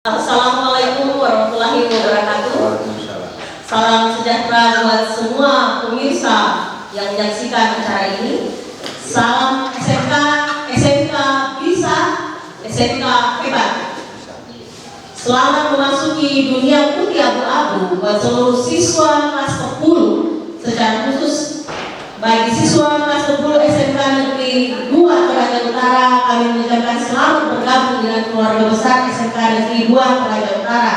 Assalamualaikum warahmatullahi wabarakatuh. Salam sejahtera buat semua pemirsa yang menyaksikan acara ini. Salam SMK, SMK bisa, SMK hebat. Selamat memasuki dunia putih abu-abu buat seluruh siswa kelas 10, secara khusus bagi siswa kelas 10 SMK Negeri 2 Toraja Utara, kami mengucapkan selamat bergabung dengan keluarga besar SMK Negeri 2 Toraja Utara.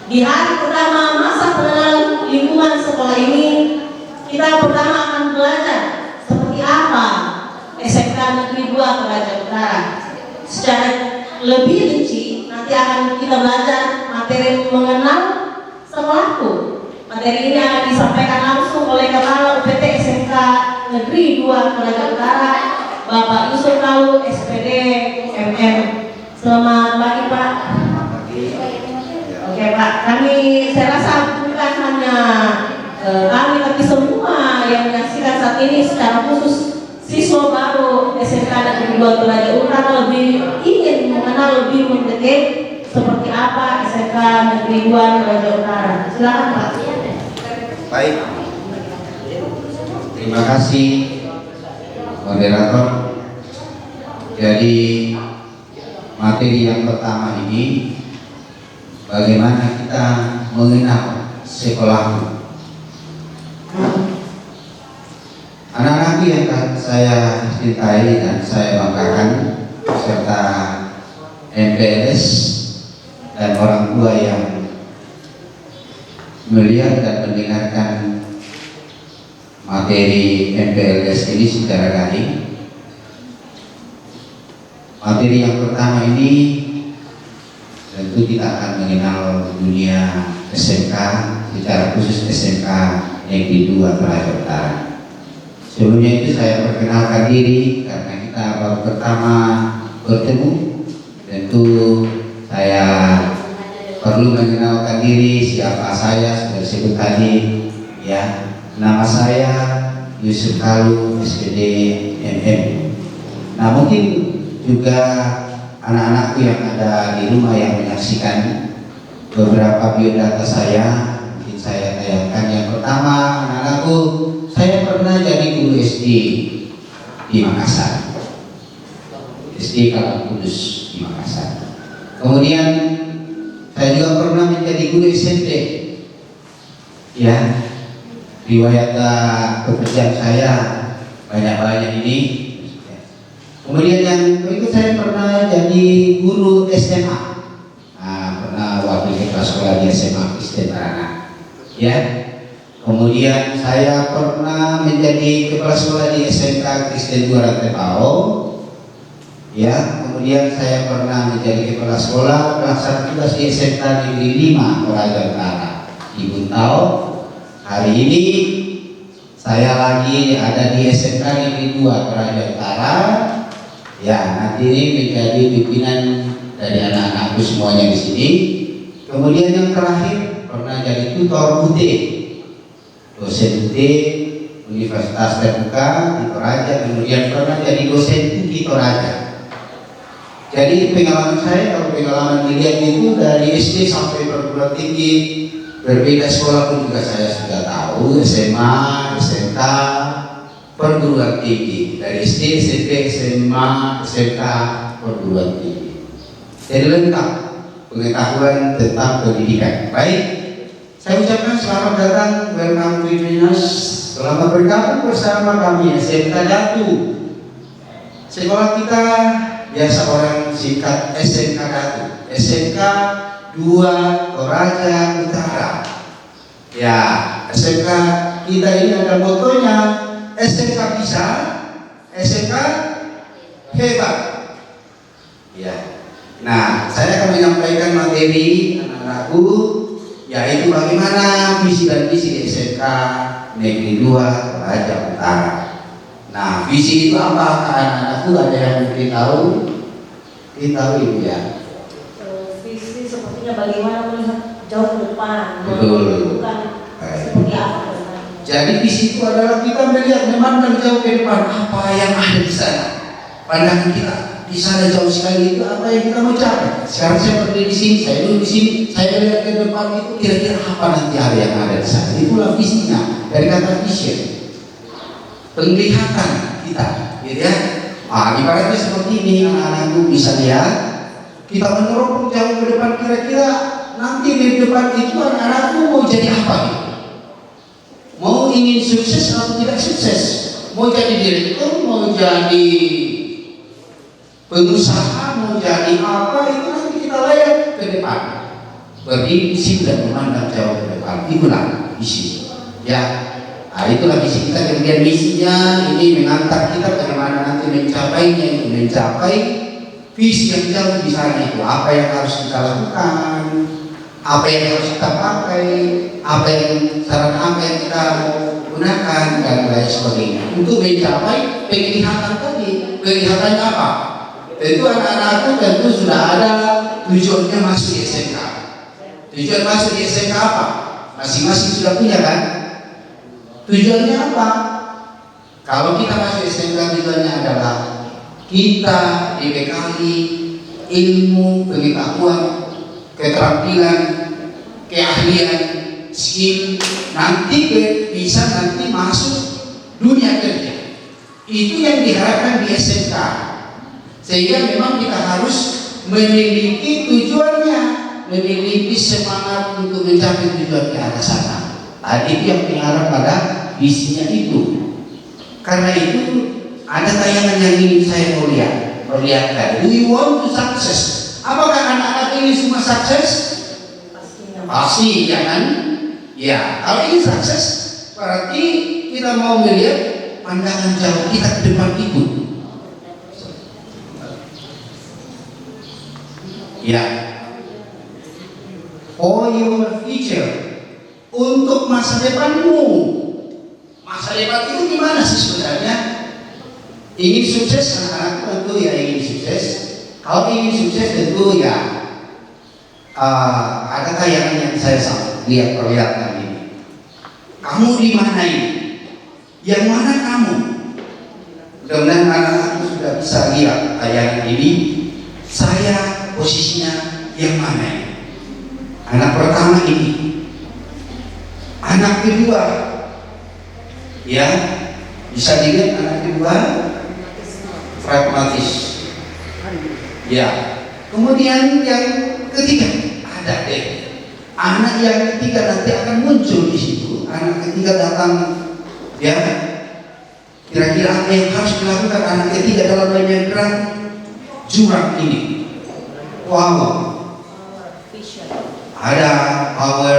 Di hari pertama masa pengenalan lingkungan sekolah ini, kita pertama akan belajar seperti apa SMK Negeri 2 Toraja Utara. Secara lebih rinci, nanti akan kita belajar materi mengenal sekolahku. Materi ini akan disampaikan langsung oleh Kepala UPT SMK Negeri 2 Toraja Utara, Bapak Yusuf Kalu, SPD MM. Selamat pagi Pak. Oke Pak, saya rasa bukan hanya kami, tapi semua yang menyaksikan saat ini, secara khusus siswa baru SMK Negeri 2 Toraja Utara lebih ingin mengenal lebih mendekat seperti apa SMK Negeri 2 Toraja Utara. Silakan Pak. Baik, terima kasih moderator. Jadi materi yang pertama ini, bagaimana kita mengenal sekolahku. Anak-anak yang saya cintai dan saya banggakan, serta MPLS dan orang tua yang melihat dan mendengarkan materi MPLS ini secara daring. Materi yang pertama ini tentu kita akan mengenal dunia SMK, secara khusus SMK Negeri 2 Toraja Utara. Sebelumnya itu saya perkenalkan diri karena kita baru pertama bertemu. Tentu saya perlu mengenalkan diri, siapa saya, sudah disebut tadi ya. Nama saya Yusuf Kalu, SPD MM. Nah, mungkin juga anak-anakku yang ada di rumah yang menyaksikan beberapa biodata saya, mungkin saya tayangkan. Yang pertama, anak-anakku, saya pernah jadi guru SD di Makassar, SD Kalang Kudus di Makassar. Kemudian saya juga pernah menjadi guru SMP. Ya, riwayat pekerjaan saya banyak-banyak ini. Kemudian yang berikut, saya pernah jadi guru SMA. Nah, pernah wakil kepala sekolah di SMA Kristen Barana. Ya. Kemudian saya pernah menjadi kepala sekolah di SMK Kristen 2 Rantai Pao. Ya, kemudian saya pernah menjadi kepala sekolah pelaksana tugas di SMK Negeri 5 Toraja Utara di Buntau. Hari ini saya lagi ada di SMK Negeri 2 Toraja Utara. Ya, nanti ini menjadi pimpinan dari anak-anakku semuanya di sini. Kemudian yang terakhir pernah jadi tutor UT, dosen UT Universitas Terbuka di Toraja. Kemudian pernah jadi dosen UKI Toraja. Jadi pengalaman saya, kalau pengalaman dilihat itu dari SD sampai perguruan tinggi, berbeda sekolah pun juga saya sudah tahu, SMA, SMK, perguruan tinggi, dari SD, SMP, SMA, SMK, perguruan tinggi. Jadi lengkap pengetahuan tentang pendidikan. Baik, saya ucapkan selamat datang, welcome to Indonesia. Selamat bergabung bersama kami SMK Datu. Sekolah kita biasa orang singkat SMK Datu, SMK 2 Toraja Utara. Ya, SMK kita ini ada motonya, SMK bisa, SMK hebat. Ya. Nah, saya akan menyampaikan materi anak-anakku, yaitu bagaimana visi dan misi SMK Negeri 2 Toraja Utara. Nah, visi itu apa? Anak-anakku ada yang mungkin tahu? Kita tahu Ibu ya. Visi sepertinya bagaimana melihat jauh ke depan. Betul. Bukan seperti apa. Jadi visi itu adalah kita melihat memandang jauh ke depan apa yang ada di sana. Pandangan kita di sana jauh sekali itu apa yang kita mau capai. Sekarang saya berdiri di sini, saya duduk di sini, saya lihat ke depan itu kira-kira apa nanti ada yang ada di sana. Itulah visinya dari kata vision, penglihatan kita, gitu ya. Ibaratnya seperti ini, anak-anakku bisa lihat, kita meneropong jauh ke depan, kira-kira nanti di depan itu anak-anakku mau jadi apa gitu? Mau ingin sukses atau tidak sukses? Mau jadi direktur, mau jadi pengusaha, mau jadi apa, itu nanti kita lihat ke depan. Berdiri di sini dan memandang jauh ke depan, itulah visi. Ya, itulah visi kita. Kemudian misinya ini mengantar kita bagaimana nanti mencapainya, itu mencapai visi yang jauh di sana itu. Apa yang harus kita lakukan, apa yang harus kita pakai, apa yang saran apa yang kita gunakan dan lain sebagainya untuk mencapai penglihatan tadi. Penglihatannya apa? Tentu anak-anakku tentu sudah ada tujuannya masuk di SMK. Tujuan masuk di SMK apa? Masing-masing sudah punya kan? Tujuannya apa? Kalau kita masuk SMK, tujuannya adalah kita dibekali ilmu, pengetahuan, keterampilan, keahlian, skill, nanti bisa nanti masuk dunia kerja. Itu yang diharapkan di SMK. Sehingga memang kita harus memiliki tujuannya, memiliki semangat untuk mencapai tujuan ke arah sana. Itu yang diharap pada visinya itu. Karena itu ada tayangan yang ingin saya perlihatkan. Do you want to success? Apakah anak-anak ini semua sukses? Pasti, jangan. Ya, kalau ingin sukses, berarti kita mau melihat pandangan jauh kita ke depan itu. Ya, for your future, untuk masa depanmu. Masa depan itu gimana sih sebenarnya? Ingin sukses, anak-anak tentu ya ingin sukses. Kalau ingin sukses tentu ya ada tayangan yang saya perlihatkan ini. Kamu di mana ini? Yang mana kamu? Mudah-mudahan anak-anakku sudah bisa lihat tayangan ini. Saya posisinya yang mana ini? Anak pertama ini, anak kedua, ya bisa dilihat anak kedua pragmatis. Ya, kemudian yang ketiga ada deh. Anak yang ketiga nanti akan muncul di situ. Anak ketiga datang, ya. Kira-kira apa yang harus dilakukan anak ketiga dalam menyeberang jurang ini? Wow, ada power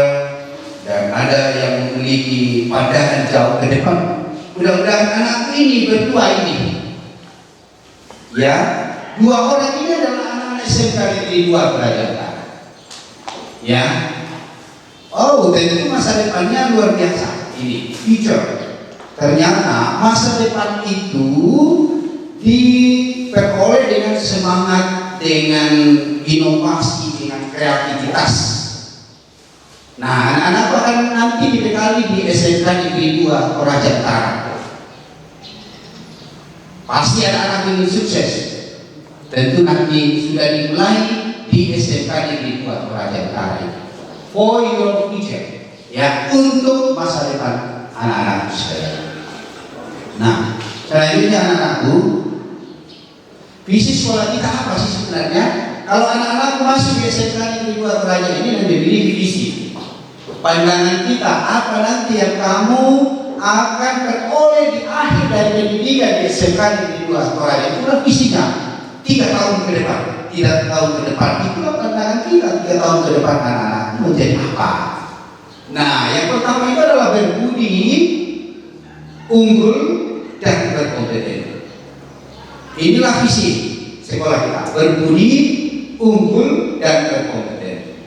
dan ada yang memiliki pandangan jauh ke depan. Mudah-mudahan anak ini berdua ini, ya. Dua orang ini adalah anak-anak SMK Negeri 2 Prajaktara. Ya. Oh, tentu masa depannya luar biasa. Ini future. Ternyata masa depan itu diperoleh dengan semangat, dengan inovasi, dengan kreativitas. Nah, anak-anak akan nanti dibekali di SMK Negeri 2 Prajaktara. Pasti anak-anak ini sukses. Tentu nanti sudah dimulai di SMK Negeri 2 Prajaktara. For your future, ya, untuk masa depan anak-anak sekalian. Nah, selanjutnya anak-anakku, visi sekolah kita apa sih sebenarnya? Kalau anak-anakku masuk di SMK Negeri 2 Praja ini dan memiliki visi, pandangan kita apa nanti yang kamu akan peroleh di akhir dari pendidikan di SMK Negeri 2 Praja, itulah visinya. 3 tahun ke depan, 3 tahun ke depan, itulah pandangan kita. 3 tahun ke depan anak-anak menjadi apa? Nah, yang pertama itu adalah berbudi, unggul, dan berkompeten. Inilah visi sekolah kita, berbudi, unggul, dan berkompeten.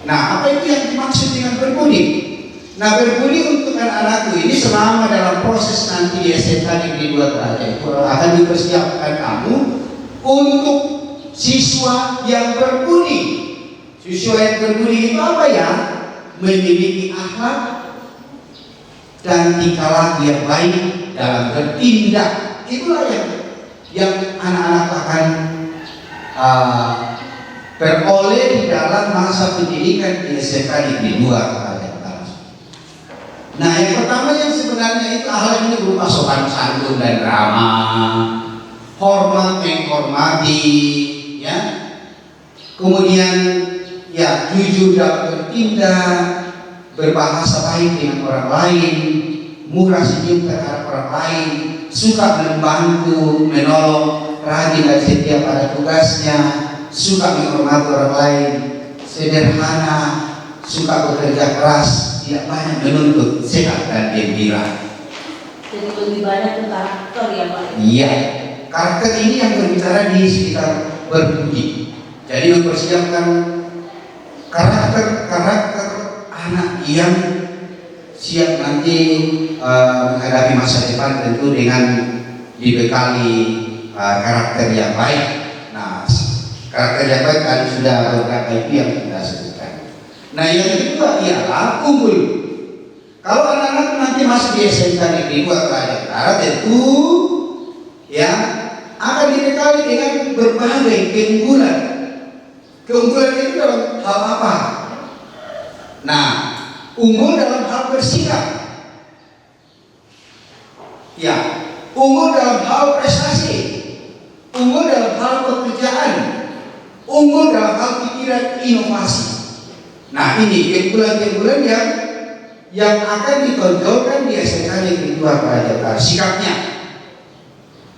Nah, apa itu yang dimaksud dengan berbudi? Nah, berbudi untuk anak-anakku ini selama dalam proses nanti di SMK Negeri 2 Praja itu akan dipersiapkan kamu untuk siswa yang berbudi. Siswa yang berbudi itu apa ya? Memiliki akhlak dan tingkah laku yang baik dalam bertindak. Itulah yang anak-anak akan beroleh di dalam masa pendidikan di SMK Negeri 2 Toraja Utara. Nah, yang pertama yang sebenarnya itu akhlak ini berupa sopan santun dan ramah, hormat menghormati, ya. Kemudian ya jujur dalam bertindak, berbahasa baik dengan orang lain, murah senyum terhadap orang lain, suka membantu, menolong, rajin dan setia pada tugasnya, suka menghormati orang lain, sederhana, suka bekerja keras, tidak banyak menuntut, sehat dan gembira. Jadi lebih banyak ke karakter ya Pak? Iya, karakter ini yang berbicara di sekitar berbudi. Jadi mempersiapkan karakter anak yang siap nanti menghadapi masa depan, tentu dengan dibekali karakter yang baik. Nah, karakter yang baik tadi sudah beberapa itu yang kita sebutkan. Nah, yang kedua ialah unggul. Kalau anak-anak nanti masuk di SMK Negeri 2 Toraja Utara, tentu ya akan dibekali dengan berbagai keunggulan. Keunggulan itu dalam hal apa? Nah, unggul dalam hal bersikap, ya, unggul dalam hal prestasi, unggul dalam hal pekerjaan, unggul dalam hal pikiran inovasi. Nah, ini keunggulan-keunggulan yang akan ditonjolkan di SMK Negeri 2 Toraja Utara. Sikapnya,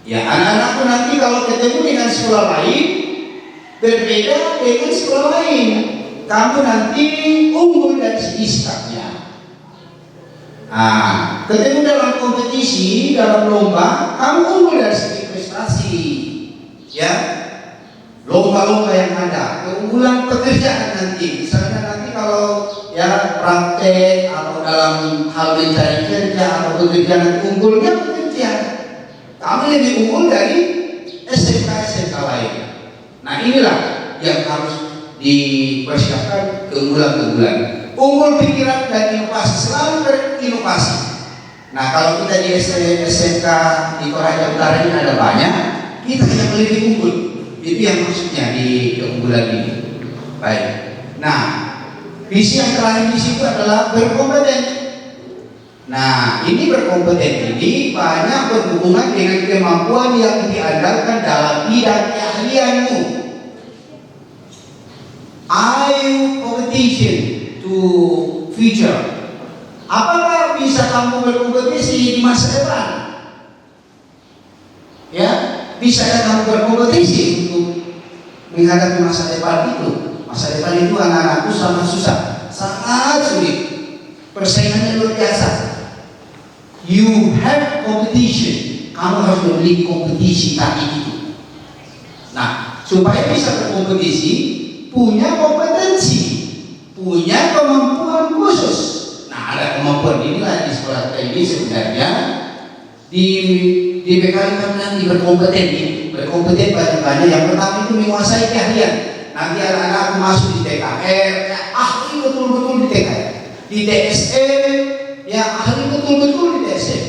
ya, anak-anakku nanti kalau ketemu dengan sekolah lain berbeda dengan sekolah lain, kamu nanti unggul dari segi sikapnya. Nah, ketemu dalam kompetisi, dalam lomba, kamu unggul dari segi prestasi, ya. Lomba-lomba yang ada, keunggulan pekerjaan nanti, misalnya nanti kalau ya praktek atau dalam hal mencari kerja atau pekerjaan unggulnya bekerja, kamu lebih unggul dari SMK lain. Nah, inilah yang harus dipersiapkan, keunggulan-keunggulan. Unggul pikiran dan inovasi, selalu berinovasi. Nah, kalau kita di SMK di Toraja Utara ini ada banyak, kita yang lebih unggul. Itu yang maksudnya di keunggulan ini. Baik. Nah, visi yang terakhir di situ adalah berkompeten. Nah, ini berkompeten ini banyak berhubungan dengan kemampuan yang diandalkan dalam bidang keahlianmu. Are you competition to future? Apakah bisa kamu berkompetisi di masa depan? Ya, bisa kamu berkompetisi untuk menghadapi masa depan itu? Masa depan itu anak-anakku sangat susah, sangat sulit. Persaingannya luar biasa. You have competition. Kamu harus memiliki kompetisi tadi itu. Nah, supaya bisa berkompetisi, punya kompetensi, punya kemampuan khusus. Nah, ada kemampuan inilah di sekolah kita ini sebenarnya dibekali nanti berkompeten banyak-banyak. Yang pertama itu menguasai keahlian. Nanti anak-anak masuk di TKR, ya, ahli betul-betul di TKR, di TSM, ya ahli betul-betul di TSM,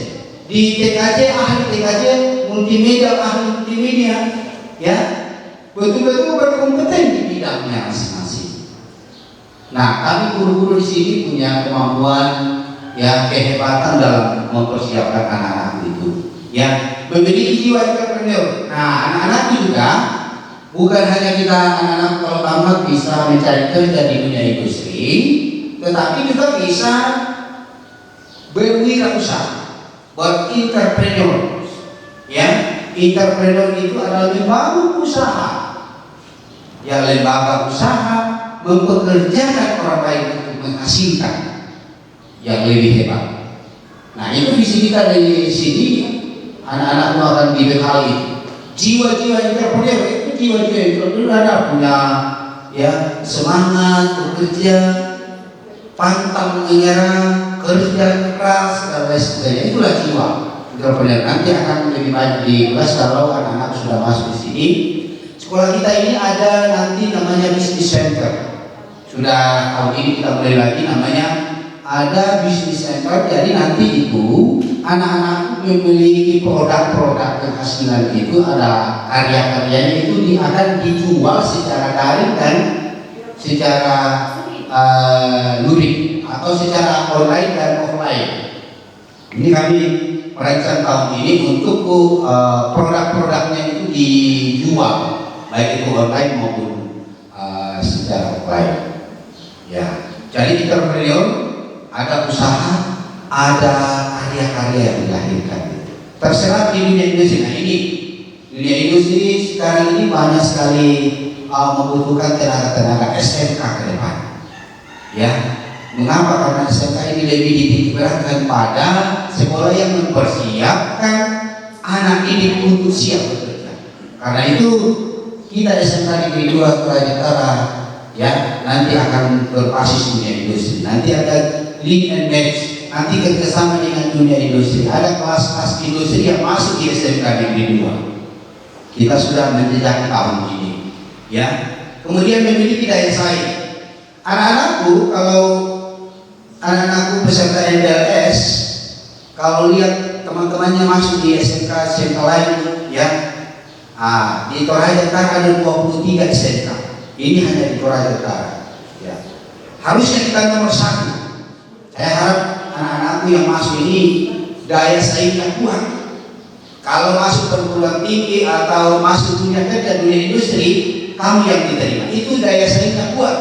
di TKJ ahli TKJ, multimedia ahli multimedia, ya betul-betul berkompeten di bidangnya masing-masing. Nah, kami guru-guru di sini punya kemampuan, ya kehebatan dalam mempersiapkan anak-anak itu, ya memiliki jiwa entrepreneur. Nah, anak-anak juga bukan hanya kita anak-anak kalau tamat bisa mencari kerja di dunia industri, tetapi juga bisa berwirausaha, berentrepreneur. Ya, entrepreneur itu adalah membangun usaha. Ya, lembaga usaha mempekerjakan orang lain untuk menghasilkan yang lebih hebat. Nah, itu visi kita dari sini. Anak-anak akan dibekali jiwa-jiwa entrepreneur. Itu jiwa-jiwa entrepreneur ada punya ya semangat bekerja, pantang menyerah, kerja keras dan lain sebagainya. Itulah jiwa entrepreneur. Nanti akan lebih banyak di kelas kalau anak-anak sudah masuk di sini. Sekolah kita ini ada nanti namanya business center. Sudah tahun ini kita mulai lagi namanya ada business center. Jadi nanti itu anak-anak memiliki produk-produk penghasilan itu, ada karya-karyanya itu akan dijual secara daring dan secara luring atau secara online dan offline. Ini kami merancang tahun ini untuk produk-produknya itu dijual baik itu online maupun secara offline. Ya, jadi di Termelion ada usaha, ada karya-karya yang dilahirkan. Terserah di dunia industri. Nah ini dunia industri sekarang ini banyak sekali membutuhkan tenaga-tenaga SMK ke depan. Ya, mengapa? Karena SMK ini lebih dititikberatkan pada sekolah yang mempersiapkan anak ini untuk siap bekerja. Karena itu kita SMK Negeri 2 Toraja Utara ya nanti akan berbasis dunia industri. Nanti ada link and match, nanti kerjasama dengan dunia industri. Ada kelas-kelas industri yang masuk di SMK Negeri 2. Kita sudah menjejaki tahun ini. Ya, kemudian memiliki daya saing. Anak-anakku, kalau anak-anakku peserta NDLS, kalau lihat teman-temannya masuk di SMK lain, ya, di Toraja Utara ada 23 SMK. Ini hanya di Toraja Utara. Ya. Harusnya kita nomor 1. Saya harap anak-anakku yang masuk ini daya saingnya kuat. Kalau masuk perguruan tinggi atau masuk dunia kerja, dunia industri, kamu yang diterima. Itu daya saingnya kuat.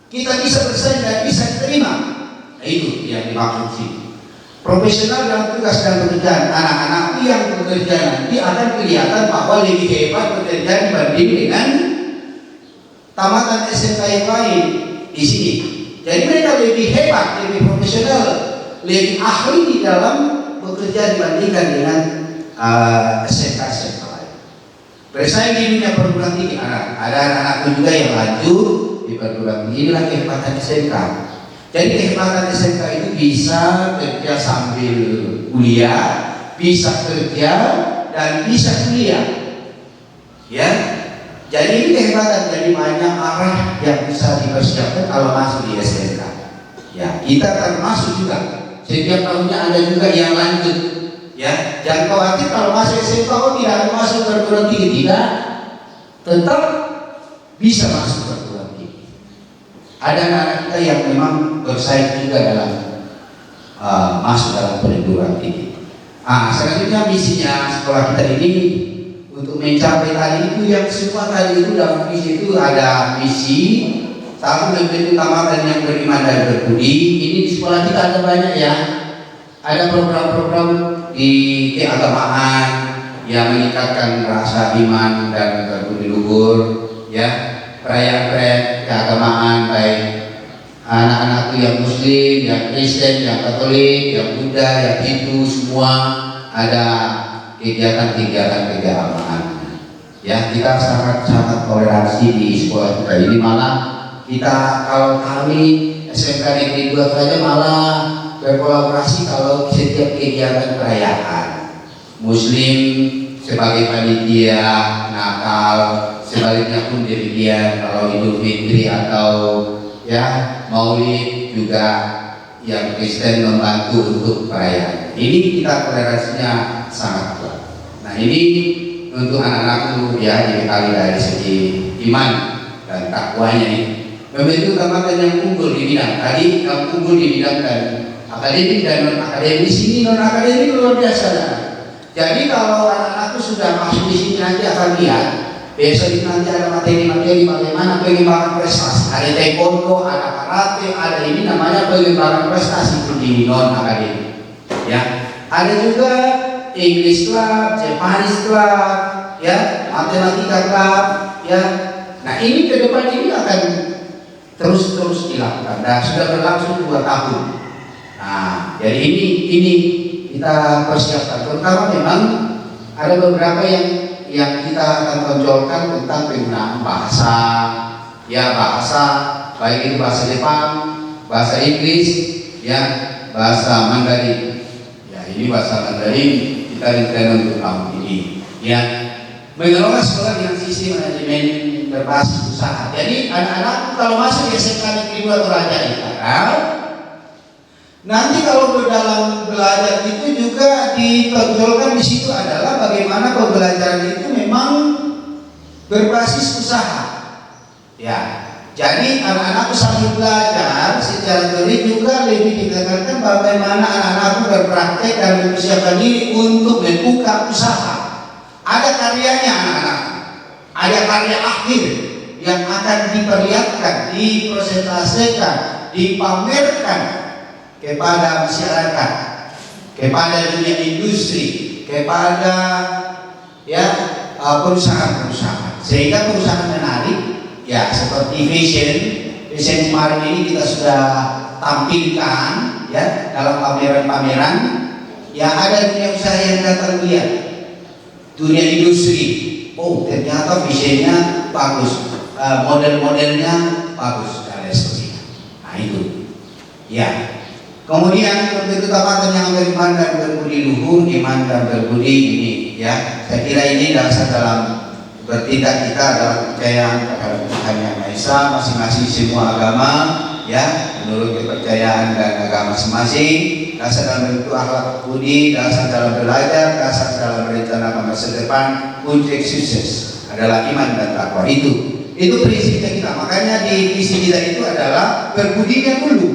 Kita bisa bersaing dan bisa diterima. Nah, itu yang dimaksud sih. Profesional dalam tugas dan pekerjaan. Anak-anak yang bekerja nanti akan kelihatan bahwa lebih hebat bekerja dibanding dengan tamatan SMK yang lain di sini. Jadi mereka lebih hebat, lebih profesional, lebih ahli di dalam bekerja dibandingkan dengan SMK lain. Bersaing di dunia perguruan tinggi, ada anak-anakku juga yang lanjut di perguruan tinggi. Inilah kehebatan SMK. Jadi kehebatan SMK itu bisa kerja sambil kuliah, bisa kerja dan bisa kuliah. Ya, jadi ini kehebatan. Jadi banyak arah yang bisa dipersiapkan kalau masuk di SMK. Ya, kita termasuk juga. Setiap tahunnya ada juga yang lanjut. Ya, jangan khawatir kalau masuk SMK tidak akan masuk perguruan tinggi. Tidak, tetap bisa masuk perguruan tinggi. Ada anak-anak kita yang memang bersaing juga dalam masuk dalam perguruan tinggi. Selanjutnya misinya sekolah kita ini untuk mencapai tadi itu, yang semua tadi itu dalam misi itu ada misi satu, membentuk tamatan yang beriman dan berbudi. Ini di sekolah kita ada banyak ya. Ada program-program di keagamaan yang meningkatkan rasa iman dan berbudi luhur, ya, perayaan-perayaan keagamaan baik anak-anakku yang Muslim, yang Kristen, yang Katolik, yang Buddha, yang Hindu, semua ada kegiatan-kegiatan keagamaan. Ya, kita sangat-sangat toleransi di sekolah kita ini. Malah kita, kalau kami SMK Negeri 2 saja malah berkolaborasi kalau setiap kegiatan perayaan. Muslim sebagai panitia Natal, sebaliknya pun demikian kalau Idul Fitri atau ya Maulid juga yang Kristen membantu untuk perayaan. Ini kita toleransinya sangat kuat. Nah, ini untuk anak-anakku ya dibekali dari segi iman dan takwanya ini. Membentuk tamatan yang unggul di bidang tadi, yang unggul di bidang dan akademik dan non akademis. Ini non akademik luar biasa. Jadi kalau anak-anakku sudah masuk di sini nanti akan lihat besok nanti ada materi-materi bagaimana pengembangan prestasi. Ada taekwondo, ada karate, ada ini namanya pengembangan prestasi di non akademik. Ya, ada juga English club, Japanese club, ya, matematika club, ya. Nah, ini ke depan ini akan terus dilakukan dan sudah berlangsung 2 tahun. Nah, jadi ini kita persiapkan. Terutama memang ada beberapa yang kita akan tonjolkan tentang penggunaan bahasa, ya, bahasa baik itu bahasa Jepang, bahasa Inggris, ya, bahasa Mandarin. Ya, ini bahasa Mandarin kita rencana untuk tahun ini. Ya, mengelola sekolah dengan sistem manajemen berbasis usaha. Jadi anak-anak kalau masuk SMK Negeri 2 Toraja Utara, Nanti kalau dalam belajar itu juga ditonjolkan di situ adalah bagaimana pembelajaran itu memang berbasis usaha. Ya, jadi anak-anakku sambil belajar secara teori juga lebih ditekankan bagaimana anak-anakku berpraktek dan mempersiapkan diri untuk membuka usaha. Ada karyanya anak-anak, ada karya akhir yang akan diperlihatkan, dipresentasikan, dipamerkan kepada masyarakat, kepada dunia industri, kepada perusahaan-perusahaan, sehingga perusahaan menarik. Ya, seperti fashion kemarin ini kita sudah tampilkan ya dalam pameran-pameran. Ya, ada dunia usaha yang datang lihat, dunia industri. Oh, ternyata fashionnya bagus, model-modelnya bagus dan lain sebagainya. Nah itu, ya. Kemudian keutamaan yang beriman dan berbudi luhur, iman dan berbudi ini, ya. Saya kira ini dasar dalam bertindak kita adalah kepercayaan kepada Tuhan Yang Maha Esa, masing-masing semua agama, ya, menurut kepercayaan dan agama masing-masing. Dasar dalam bentuk akhlak budi, dasar dalam belajar, dasar dalam merencanakan masa depan, kunci sukses adalah iman dan takwa. Itu prinsipnya kita. Makanya di visi kita itu adalah berbudinya dulu.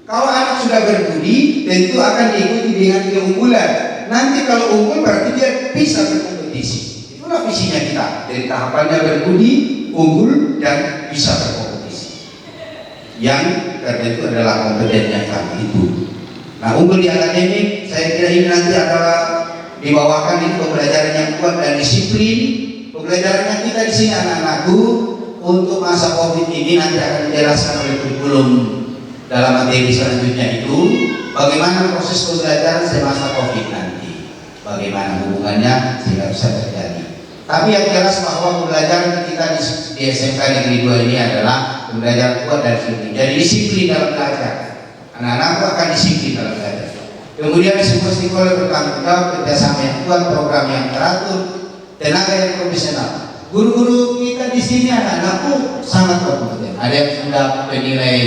Kalau anak sudah berbudi, tentu akan diikuti dengan keunggulan. Nanti kalau unggul berarti dia bisa berkompetisi. Itulah visinya kita. Dari tahapannya berbudi, unggul, dan bisa berkompetisi. Yang tertentu adalah kompetennya kami itu. Nah, unggul di akademik, saya kira ini nanti adalah dibawakan itu pembelajaran yang kuat dan disiplin. Pembelajaran kita di sini anak-anakku untuk masa COVID ini nanti akan dijelaskan oleh kurikulum dalam materi selanjutnya itu bagaimana proses pembelajaran semasa COVID nanti, bagaimana hubungannya sehingga bisa terjadi. Tapi yang jelas bahwa pembelajaran kita di SMK Negeri 2 ini adalah pembelajaran kuat dan disiplin. Jadi disiplin dalam belajar. Anak-anakku akan disiplin dalam belajar. Kemudian semua stakeholder bertanggung jawab, kerjasama yang kuat, program yang teratur, tenaga yang profesional. Guru-guru kita di sini anak-anakku sangat berkompeten. Ada yang sudah penilai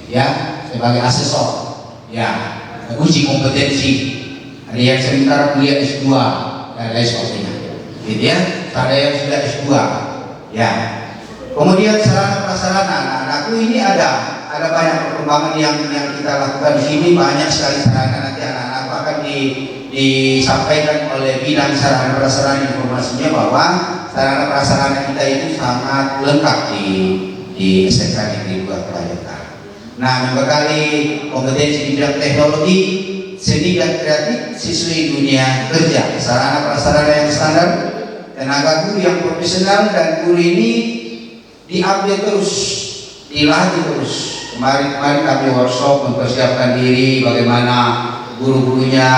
ya sebagai asesor, ya uji kompetensi. Ada yang sementara kuliah S2 dan lain sebagainya. Gitu ya, ada yang sudah S2, ya. Kemudian sarana prasarana anak-anakku ini ada banyak perkembangan yang kita lakukan di sini, banyak sekali sarana. Nanti anak-anak akan disampaikan oleh bidang sarana prasarana informasinya bahwa sarana prasarana kita itu sangat lengkap di SMK Negeri 2 Prajogo. Nah, membekali kompetensi di bidang teknologi, seni dan kreatif sesuai dunia kerja, sarana prasarana yang standar, tenaga guru yang profesional, dan guru ini diupdate terus, dilatih terus. Kemarin kami workshop mempersiapkan diri bagaimana guru-gurunya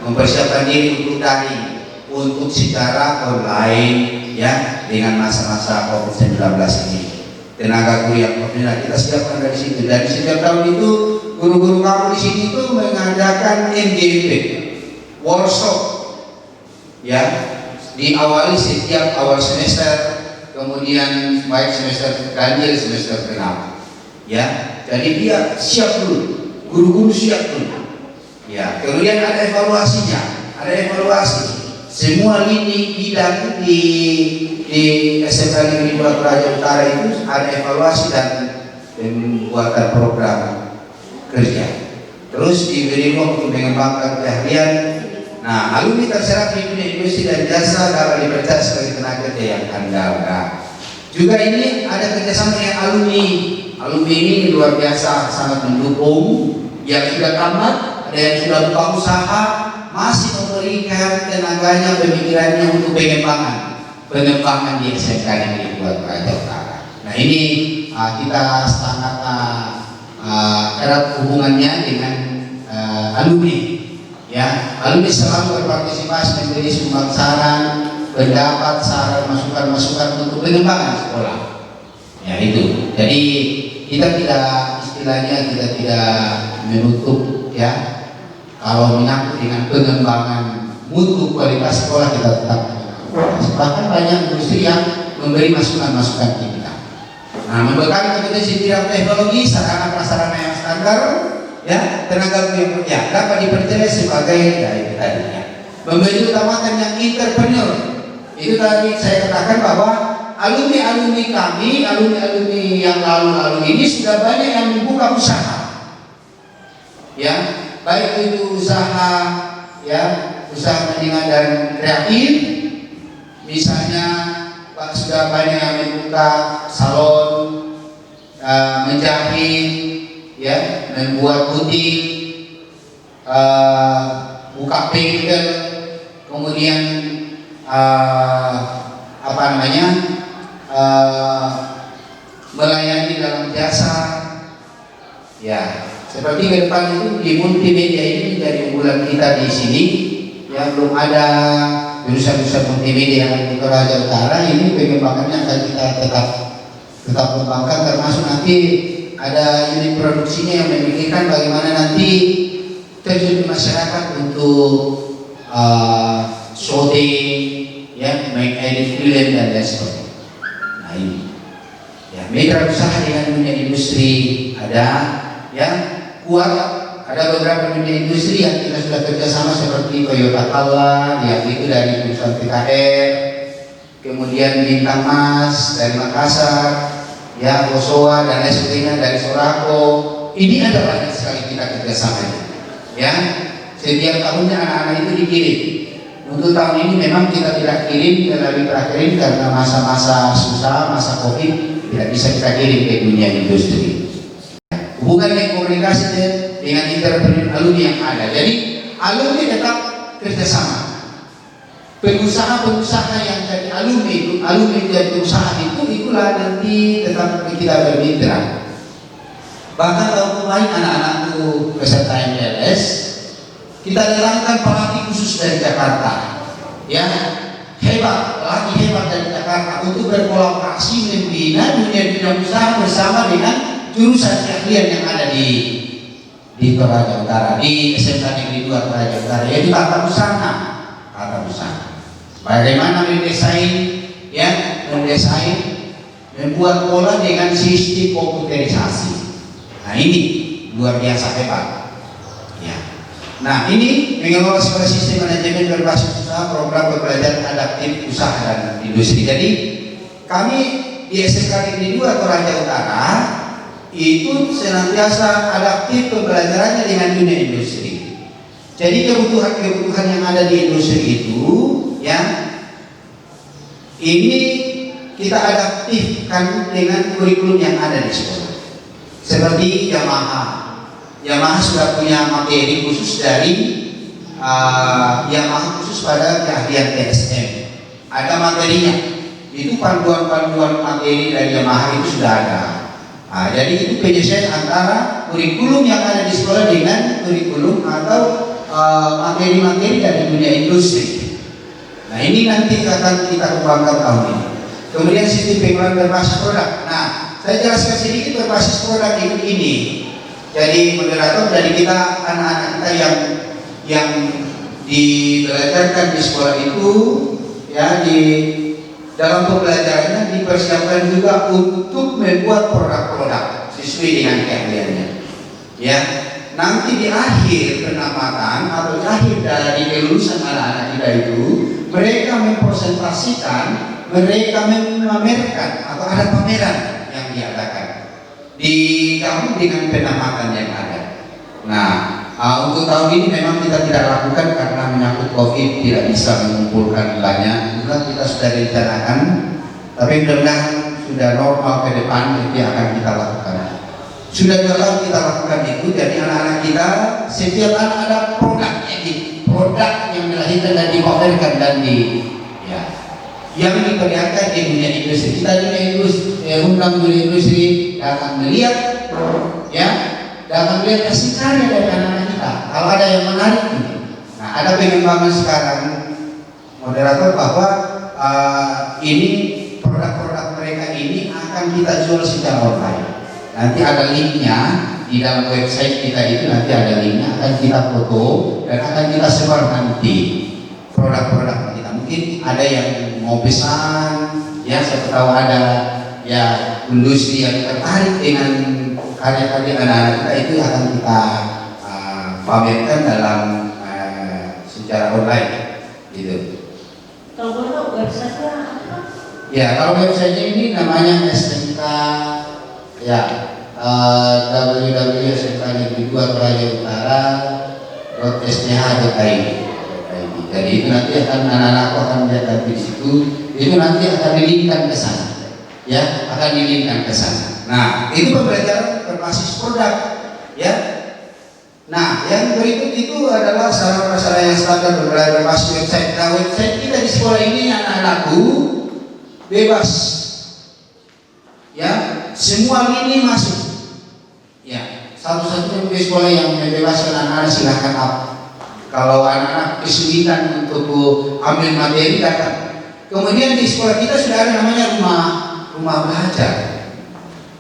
mempersiapkan diri untuk daring, untuk secara online ya dengan masa-masa COVID-19 ini. Tenaga guru yang profesional kita siapkan dari situ. Dan setiap tahun itu guru-guru kamu di sini itu mengadakan NGP workshop ya, diawali setiap awal semester, kemudian baik semester ganjil, semester genap. Ya, jadi dia siap dulu, guru-guru siap dulu. Ya, kemudian ada evaluasinya, ada evaluasi. Semua lini bidang di SMK Negeri 2 Prajogo Utara itu ada evaluasi dan pembuatan program kerja. Terus diberi ruang untuk mengembangkan keahlian. Nah, alumni terserap di dunia industri dan jasa dapat dipercaya sebagai tenaga kerja yang handal. Juga ini ada kerjasama dengan alumni. Alumni ini luar biasa, sangat mendukung. Yang sudah tamat, ada yang sudah buka usaha, masih memberikan tenaganya, pemikirannya untuk pengembangan di SMK Negeri 2 Prajogo Utara. Nah, ini kita sangat erat hubungannya dengan alumni. Ya, alumni selalu berpartisipasi, memberi sumbang saran, pendapat, saran, masukan-masukan untuk pengembangan sekolah. Ya itu. Jadi kita tidak menutup ya. Kalau menyangkut dengan pengembangan mutu kualitas sekolah kita tetap. Bahkan banyak industri yang memberi masukan-masukan ke kita. Nah, membekali kompetensi bidang teknologi, sarana prasarana yang standar, ya tenaga yang dapat dipercaya sebagai dari tadinya. Memberi utamakan yang entrepreneur. Itu tadi saya katakan bahwa alumni kami, alumni yang lalu ini sudah banyak yang membuka usaha. Ya, baik itu usaha ya, usaha pendidikan dan kreatif. Misalnya Pak sudah banyak yang membuka salon, menjahit, ya, membuat butik, buka bengkel, kemudian melayani dalam jasa, ya. Seperti ke depan itu di multimedia ini menjadi unggulan kita di sini, yang belum ada jurusan-jurusan multimedia yang di Toraja Utara. Ini pengembangannya akan kita tetap kembangkan, termasuk nanti ada unit produksinya yang memikirkan bagaimana nanti terjun masyarakat untuk shooting, ya, make edit film dan lain sebagainya. Nah ini, ya, mitra usaha dengan dunia industri ada, ya, kuat. Ada beberapa dunia industri yang kita sudah kerjasama seperti Toyota Kala, yang itu dari perusahaan TKR, kemudian Bintang Mas dari Makassar, ya, Bosowa dan lain sebagainya dari Sorako. Ini ada banyak sekali kita kerjasama, ya. Setiap tahunnya anak-anak itu dikirim. Untuk tahun ini memang kita tidak kirim, lebih terakhir karena masa-masa susah, masa Covid, tidak bisa kita kirim ke dunia industri. Hubungan dan komunikasi dengan entrepreneur alumni yang ada. Jadi alumni tetap kerjasama. Pengusaha-pengusaha yang jadi alumni dari pengusaha itulah nanti tetap kita bermitra. Bahkan tahun kemarin anak-anakku peserta MLS, kita datangkan pelatih khusus dari Jakarta, ya, pelatih hebat dari Jakarta untuk berkolaborasi membina dunia usaha bersama dengan jurusan keahlian yang ada di Toraja Utara, di SMK Negeri 2 Toraja Utara, yaitu tata usaha. Bagaimana mendesain, ya, membuat pola dengan sistem komputerisasi. Nah ini luar biasa hebat. Ya. Nah ini mengelola sebuah sistem manajemen berbasis usaha, program pembelajaran adaptif usaha dan industri. Jadi kami di SMK Negeri 2 Toraja Utara itu senantiasa adaptif pembelajarannya dengan dunia industri. Jadi kebutuhan yang ada di industri itu, ya, ini kita adaptifkan dengan kurikulum yang ada di sekolah. Seperti Yamaha sudah punya materi khusus dari Yamaha khusus pada keahlian TSM. Ada materinya. Itu panduan-panduan materi dari Yamaha itu sudah ada. Nah, jadi itu penyesuaian antara kurikulum yang ada di sekolah dengan kurikulum atau materi-materi dari dunia industri. Nah ini nanti akan kita kembangkan tahun ini. Kemudian sistem pengelolaan berbasis produk. Nah saya jelaskan sedikit berbasis produk ini. Jadi moderator dari kita, anak-anak kita yang dibelajarkan di sekolah itu, ya, di dalam pembelajarannya dipersiapkan juga untuk membuat produk-produk sesuai dengan keahliannya. Ya, nanti di akhir penamatan atau di akhir dari kelulusan anak-anak kita itu, mereka mempresentasikan, mereka memamerkan atau ada pameran yang diadakan di kampung dengan penamatan yang ada. Nah, untuk tahun ini memang kita tidak lakukan karena menyangkut COVID, tidak bisa mengumpulkan banyak. Juga kita sudah rencanakan, tapi mudah-mudahan sudah normal ke depan, jadi akan kita lakukan. Sudah dalam kita lakukan itu, jadi anak-anak kita setiap anak ada produknya, produk yang dilahirkan dan dipamerkan dan yang diperlihatkan di dunia industri. Kita dunia industri, undang dunia industri akan melihat, ya, dan melihat hasil karya dari anak-anak kita. Kalau ada yang menarik ini, nah ada pengembangan sekarang moderator bahwa ini produk-produk mereka ini akan kita jual secara online. Nanti ada linknya di dalam website kita itu, nanti ada linknya, akan kita foto dan akan kita sebar nanti produk-produk kita. Mungkin ada yang mau pesan, ya, siapa tahu ada ya industri yang tertarik dengan karya-karya anak-anak kita, itu akan kita pamerkan dalam secara online gitu. Kalau boleh tahu websitenya apa? Ya, kalau websitenya ini namanya SMK ya, www.smk2.sth.id. Jadi itu nanti akan anak-anakku akan melihat di situ, itu nanti akan dilinkkan ke sana, ya, akan dilinkkan ke sana. Nah, itu pembelajaran berbasis produk, ya. Nah, yang berikut itu adalah sarana-sarana yang standar berbasis website. Nah, website kita di sekolah ini anak-anakku bebas, ya, semua lini masuk, ya. Satu-satunya di sekolah yang membebaskan anak-anak silahkan up. Kalau anak-anak kesulitan untuk ambil materi datang. Kemudian di sekolah kita sudah ada namanya rumah belajar.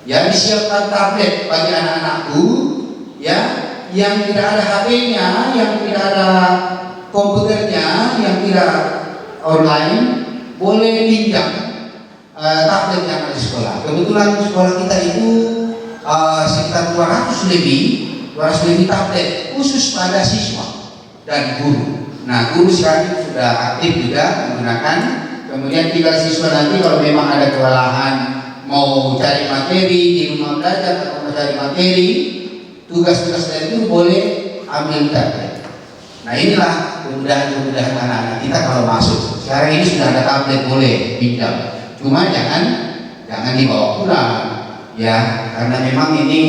Ya, disiapkan tablet bagi anak-anakku, ya, yang tidak ada HP-nya, yang tidak ada komputernya, yang tidak online, boleh pinjam tablet yang ada di sekolah. Kebetulan sekolah kita itu sekitar 200 lebih tablet khusus pada siswa dan guru. Nah, guru sekarang sudah aktif juga menggunakan. Kemudian tinggal siswa nanti kalau memang ada kewalahan mau cari materi di rumah belajar atau mau cari materi, tugas-tugas dari itu boleh ambil tablet. Nah, inilah kemudahan anak-anak kita kalau masuk. Sekarang ini sudah ada tablet boleh pinjam. Cuma jangan dibawa pulang, ya, karena memang ini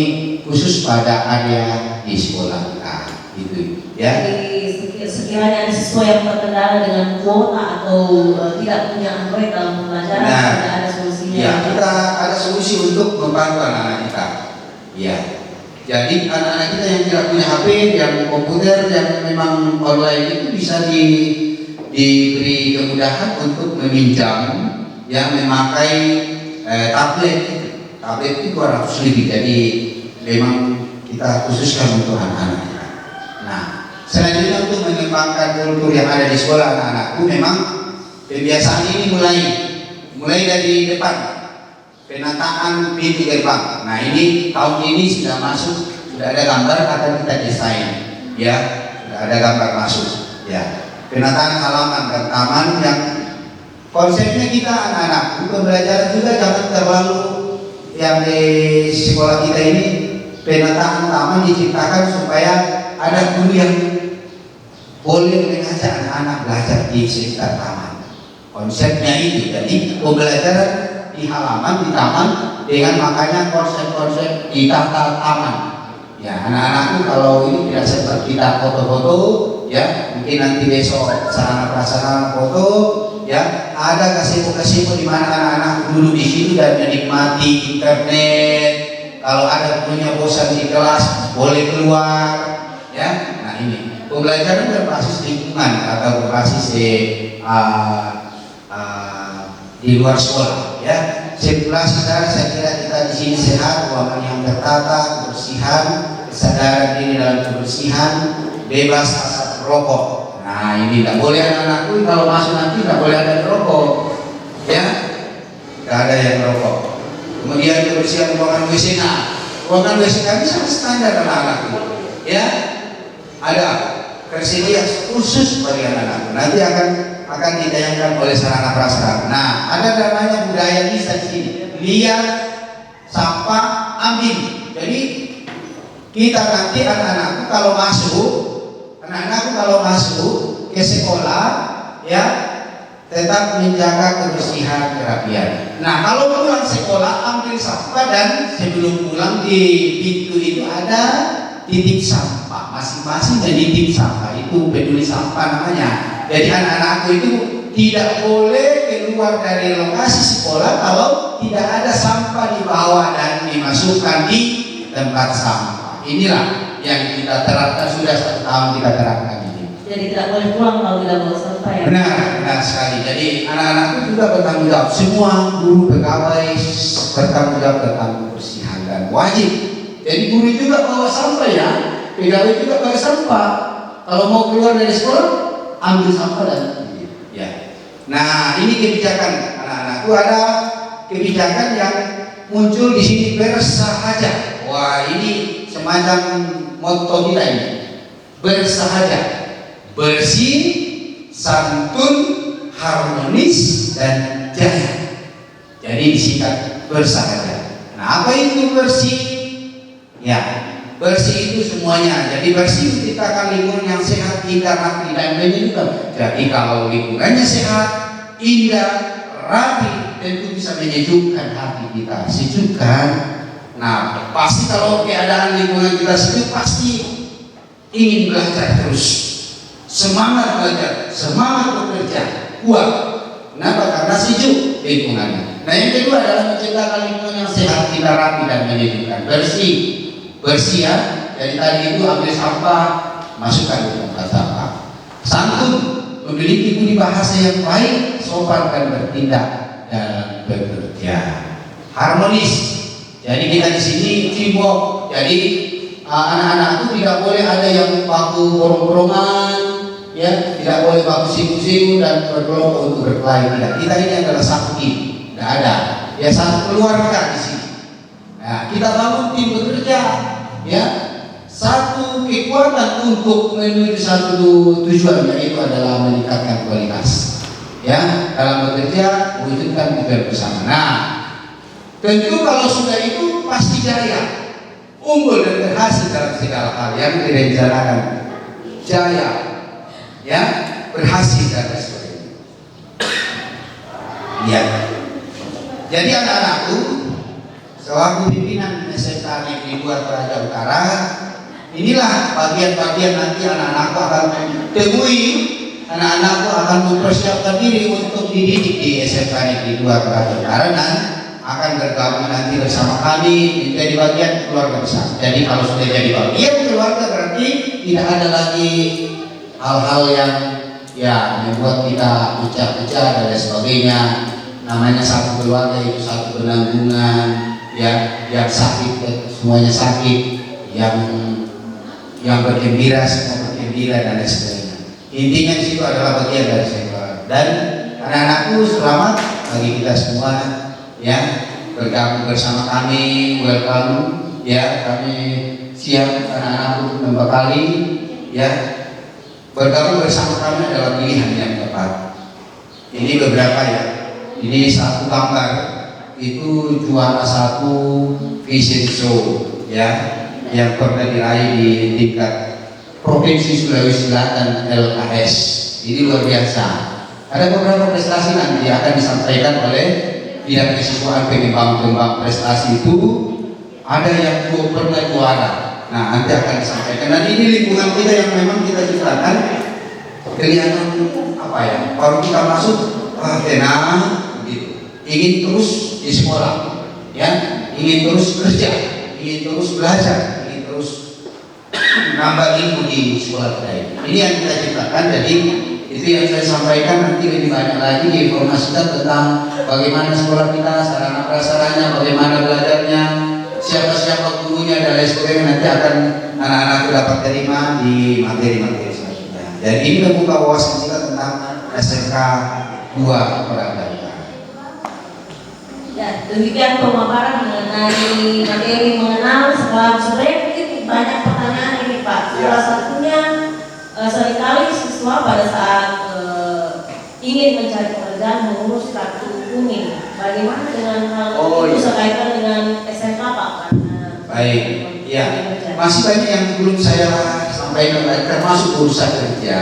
khusus pada area di sekolah. Nah, gitu, ya. Jadi sekiranya ada siswa yang terkendala dengan kuota atau tidak punya Android dalam pembelajaran, tidak ada solusinya. Ya, kita ada solusi untuk membantu anak-anak kita. Ya. Jadi anak-anak kita yang tidak punya HP, yang komputer, yang memang online itu bisa diberi kemudahan untuk meminjam, yang memakai tablet. Tablet itu 200 lebih, jadi memang kita khususkan untuk anak-anak. Nah, selanjutnya untuk mengembangkan kultur yang ada di sekolah anak-anakku, memang kebiasaan ini mulai dari depan, penataan pintu gerbang. Nah, ini tahun ini sudah masuk, sudah ada gambar akan kita desain, ya, sudah ada gambar masuk, ya. Penataan halaman dan taman yang konsepnya kita anak-anak pembelajaran juga jangan terlalu yang di sekolah kita ini penataan taman diciptakan supaya ada guru yang boleh mengajak anak-anak belajar di sekitar taman. Konsepnya itu, jadi pembelajaran di halaman, di taman, dengan makanya konsep-konsep di tata taman. Ya, anak-anakku kalau ini tidak sempat kita foto-foto, ya, mungkin nanti besok sarana prasarana foto, ya, ada kasih-kasih di mana anak-anak duduk di situ dan menikmati internet. Kalau ada punya bosan di kelas, boleh keluar, ya. Nah, ini pembelajaran berbasis lingkungan atau berbasis di luar sekolah, ya. Sirkulasi darah, saya kira kita di sini sehat, ruangan yang tertata, kebersihan, kesadaran diri dalam kebersihan, bebas asap rokok. Nah, ini tidak boleh anak-anakku kalau masuk nanti tidak boleh ada rokok, ya, tidak ada yang rokok. Kemudian kebersihan ruangan WC. Nah, ruangan WC kami sangat standar anak-anakku, ya, ada kursi yang khusus bagi anak-anakku. Nanti akan ditayangkan oleh sarana prasarana. Nah, ada namanya budaya bisa di sini. Lihat sampah, ambil. Jadi kita nanti anak-anakku kalau masuk ke sekolah, ya, tetap menjaga kebersihan, kerapian. Nah, kalau pulang sekolah ambil sampah dan sebelum pulang di pintu itu ada titik sampah. Masing-masing menitip sampah, itu peduli sampah namanya. Jadi anak-anakku itu tidak boleh keluar dari lokasi sekolah kalau tidak ada sampah dibawa dan dimasukkan di tempat sampah. Inilah yang kita terapkan, sudah 1 tahun kita terapkan ini. Jadi tidak boleh pulang kalau tidak bawa sampah, ya? Benar sekali. Jadi anak-anakku juga bertanggung jawab. Semua guru pegawai bertanggung jawab tentang kebersihan dan wajib. Jadi guru juga bawa sampah, ya. Pegawai juga bawa sampah. Kalau mau keluar dari sekolah, ambil sampah dan ya. Nah, ini kebijakan anak-anakku, ada kebijakan yang muncul di sini bersahaja. Wah, ini semacam motto kita ini. bersahaja, bersih, santun, harmonis, dan jaya. Jadi disingkat bersahaja. Nah, apa itu bersih? Ya, bersih itu semuanya. Jadi bersih menciptakan lingkungan yang sehat, indah, rapi, dan menyejukkan. Jadi kalau lingkungannya sehat, indah, rapi, tentu bisa menyejukkan hati kita. Sejuk kan? Nah, pasti kalau keadaan lingkungan kita sejuk, pasti ingin belajar terus, semangat belajar, semangat bekerja, kuat. Kenapa? Karena sejuk lingkungannya. Nah, yang kedua adalah menciptakan lingkungan yang sehat, indah, rapi, dan menyejukkan. Bersih, bersih ya. Jadi tadi itu ambil sampah, masukkan ke tempat sampah. Santun, memiliki budi bahasa yang baik, sopan, dan bertindak dalam bekerja. Harmonis. Jadi kita di sini teamwork. Jadi anak-anak itu tidak boleh ada yang baku borong-borongan, ya, tidak boleh baku singgung-singgung dan berkelompok untuk berkelahi. Tidak. Kita ini adalah satu tim, tidak ada. Ya, satu keluarga di sini. Nah, kita bangun tim bekerja, ya, satu kekuatan untuk menuju satu tujuan, yaitu adalah meningkatkan kualitas. Ya, dalam bekerja mewujudkan tujuan bersama. Nah, tentu kalau sudah itu pasti jaya, unggul dan berhasil dalam segala hal yang direncanakan. Jaya, ya, berhasil dan sebagainya. Ya. Jadi anak-anakku, selaku pimpinan SMK Negeri 2 Toraja Utara, inilah bagian-bagian nanti anak-anakku akan temui. Anak-anakku akan mempersiapkan diri untuk dididik di SMK Negeri 2 Toraja Utara dan akan bergabung nanti bersama kami menjadi bagian keluarga besar. Jadi kalau sudah jadi bagian keluarga berarti tidak ada lagi hal-hal yang ya membuat kita pecah-pecah dan lain sebagainya. Namanya satu keluarga itu satu penanggungan, ya, yang sakit semuanya sakit, yang bergembira semua bergembira dan lain sebagainya. Intinya di situ adalah bagian dari sekolah. Dan anak-anakku selamat bagi kita semua, ya, bergabung bersama kami. Welcome, ya, kami siap anak-anakku membekali, ya, bergabung bersama kami adalah pilihan yang tepat. Ini beberapa ya. Ini satu gambar itu juara satu fashion show, ya, yang pernah diraih di tingkat Provinsi Sulawesi Selatan LKS. Ini luar biasa. Ada beberapa prestasi nanti akan disampaikan oleh Bidang Kesiswaan Pengembang prestasi itu. Ada yang pernah juara. Nah, nanti akan disampaikan. Dan ini lingkungan kita yang memang kita ciptakan kelihatan apa ya? Baru kita masuk, tenang, gitu. Ingin terus di sekolah, ya, ingin terus kerja, ingin terus belajar, ingin terus nambah ilmu di sekolah kita ini. Ini yang kita ciptakan. Jadi itu yang saya sampaikan. Nanti lebih banyak lagi diinformasikan tentang bagaimana sekolah kita, sarana prasaranya, bagaimana belajarnya, siapa-siapa gurunya dan lain sebagainya. Nanti akan anak-anak dapat terima di materi-materi selanjutnya. Dan ini membuka wawasan kita tentang SMK 2 Toraja. Ya, demikian pemaparan mengenai materi mengenal sekolah. Sebenarnya banyak pertanyaan ini Pak. Salah satunya seringkali siswa pada saat ingin mencari pekerjaan mengurus kartu kuning. Bagaimana dengan hal itu sekaitan dengan SMK Pak? Baik, ya, masih banyak yang belum saya sampaikan, termasuk urusan kerja,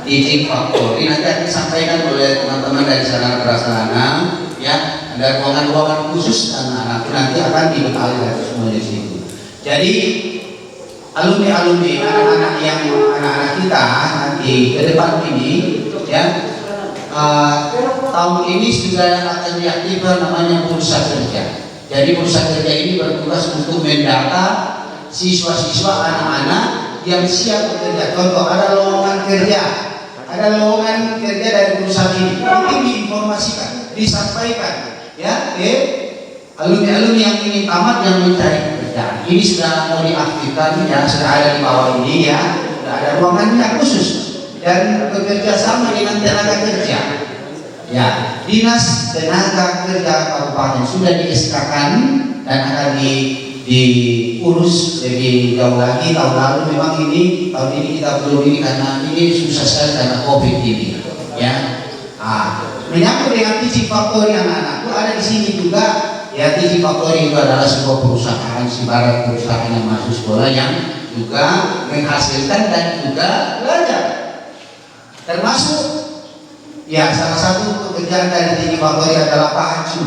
izin faktor. Ini nanti akan disampaikan oleh teman-teman dari sarana prasarana, ya, ada ruangan-ruangan khusus anak-anak nanti akan dibekali dari semua di situ. Jadi alumni-alumni anak-anak kita nanti ke depan ini, ya, tahun ini sudah akan diaktifkan namanya bursa kerja. Jadi bursa kerja ini bertugas untuk mendata siswa-siswa anak-anak yang siap bekerja. Contoh, ada lowongan kerja dari perusahaan ini. Mungkin diinformasikan, disampaikan, ya, ke alumni-alumni yang ingin tamat yang mencari pekerjaan. Ini sudah mau diaktifkan, ya, sudah ada di bawah ini, ya, sudah ada ruangannya khusus dan bekerja sama dengan tenaga kerja. Ya, Dinas Tenaga Kerja Kabupaten sudah di-SK-kan dan akan diurus lebih jauh lagi. Tahun lalu memang tahun ini kita belum ini karena ini susah sekali karena COVID ini, ya. Menyangkut dengan teaching factory anak-anakku ada di sini juga, ya. Teaching factory itu adalah sebuah perusahaan, ibarat perusahaan yang masuk sekolah yang juga menghasilkan dan juga belajar. Termasuk, ya, salah satu pekerjaan dari teaching factory adalah baju,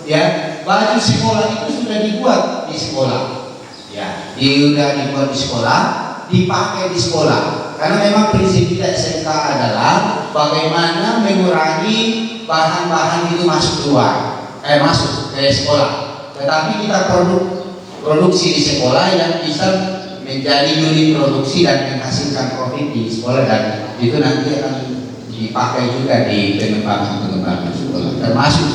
ya. Baju sekolah itu sudah dibuat di sekolah, ya, sudah dibuat di sekolah, dipakai di sekolah. Karena memang prinsip kita SMK adalah bagaimana mengurangi bahan-bahan itu masuk ke sekolah. Tetapi kita produksi di sekolah yang bisa menjadi unit produksi dan menghasilkan profit di sekolah, dan itu nanti akan dipakai juga di pengembangan sekolah. Termasuk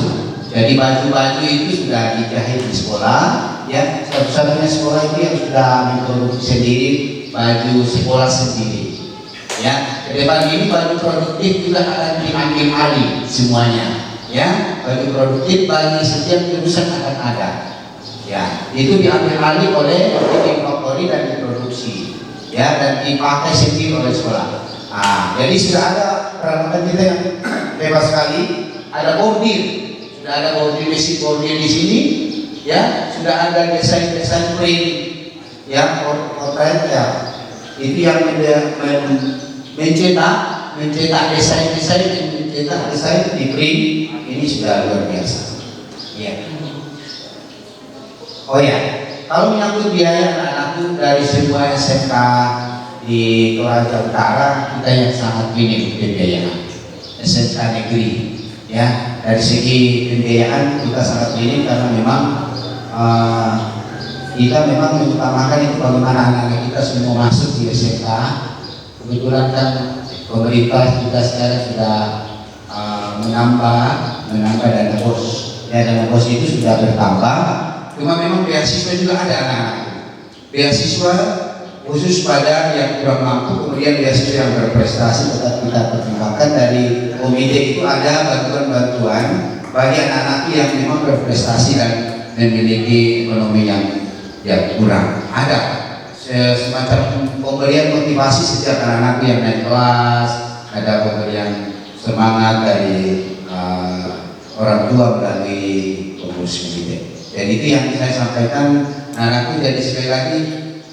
jadi baju-baju itu sudah dijahit di sekolah, ya. Satu-satunya sekolah itu yang sudah memproduksi sendiri baju sekolah sendiri, ya. Kedepan ini baju produktif juga akan diambil alih semuanya, ya. Baju produktif bagi setiap jurusan akan ada, ya. Itu diambil alih oleh teaching factory dan diproduksi, ya, dan dipakai sendiri oleh sekolah. Jadi sudah ada peralatan kita yang bebas sekali, ada bordir. Sudah ada mesin bordir di sini, ya. Sudah ada desain print, ya, potret, ya. Itu yang mencetak desain di print. Ini sudah luar biasa, ya. Oh ya, kalau menyangkut biaya anak-anakku dari semua SMK di Toraja Utara, kita yang sangat minim pembiayaan SMK negeri, ya. Dari segi pembiayaan kita sangat minim karena memang kita memang mengutamakan itu bagaimana anak-anak kita semua masuk di SMK. Kebetulan kan pemerintah kita sekarang sudah menambah dana bos, ya. Dana bos itu sudah bertambah. Cuma memang beasiswa juga ada anak-anak. Beasiswa khusus pada yang kurang mampu, kemudian beasiswa yang berprestasi tetap kita pertimbangkan. Dari komite itu ada bantuan-bantuan bagi anak-anak yang memang berprestasi dan memiliki ekonomi yang kurang. Ada semacam pemberian motivasi setiap anak-anak yang naik kelas, ada pemberian semangat dari orang tua melalui pengurus komite. Jadi itu yang saya sampaikan anak-anakku. Jadi sekali lagi,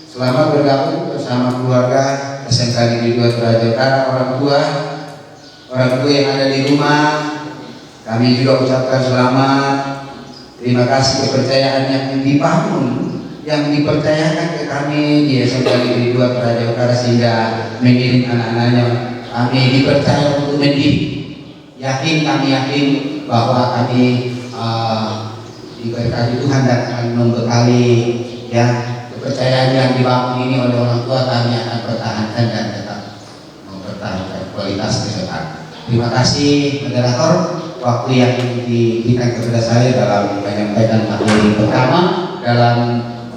selama bergabung bersama keluarga SMK Negeri 2 Toraja Utara, orang tua yang ada di rumah, kami juga ucapkan selamat. Terima kasih kepercayaan yang dibangun, yang dipercayakan ke kami di SMK Negeri 2 Toraja Utara, sehingga mengirim anak-anaknya. Kami dipercaya untuk mendidik. Kami yakin bahwa kami diberkati Tuhan dan akan membekali, ya, kepercayaan yang dibangun ini oleh orang tua. Kami akan pertahankan dan tetap mempertahankan kualitas kesehatan. Terima kasih moderator, waktu yang diberikan kepada saya dalam menyampaikan materi pertama dalam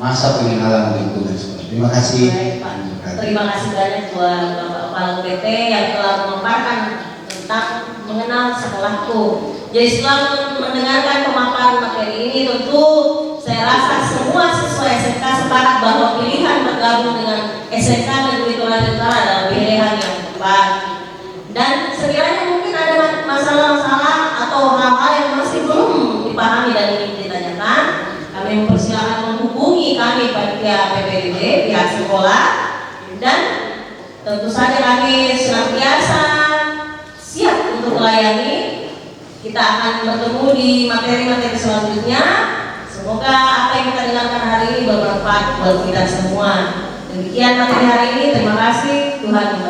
masa pengenalan lingkungan sekolah. Terima kasih. Terima kasih banyak buat Bapak Kepala UPT yang telah memaparkan tentang mengenal sekolahku. Jadi setelah mendengarkan pemaparan materi ini, tentu saya rasa semua siswa SMK sepakat bahwa pilihan bergabung dengan SMK Negeri Toraja Utara adalah pilihan yang tepat. Dan sekiranya mungkin ada masalah-masalah atau hal-hal yang masih belum dipahami dan ingin ditanyakan, kami mempersilakan menghubungi kami panitia PPDB pihak sekolah, dan tentu saja kami senantiasa siap untuk melayani. Kita akan bertemu di materi-materi selanjutnya. Semoga apa yang kita dengarkan hari ini bermanfaat buat kita semua. Demikian materi hari ini. Terima kasih. Tuhan memberkati.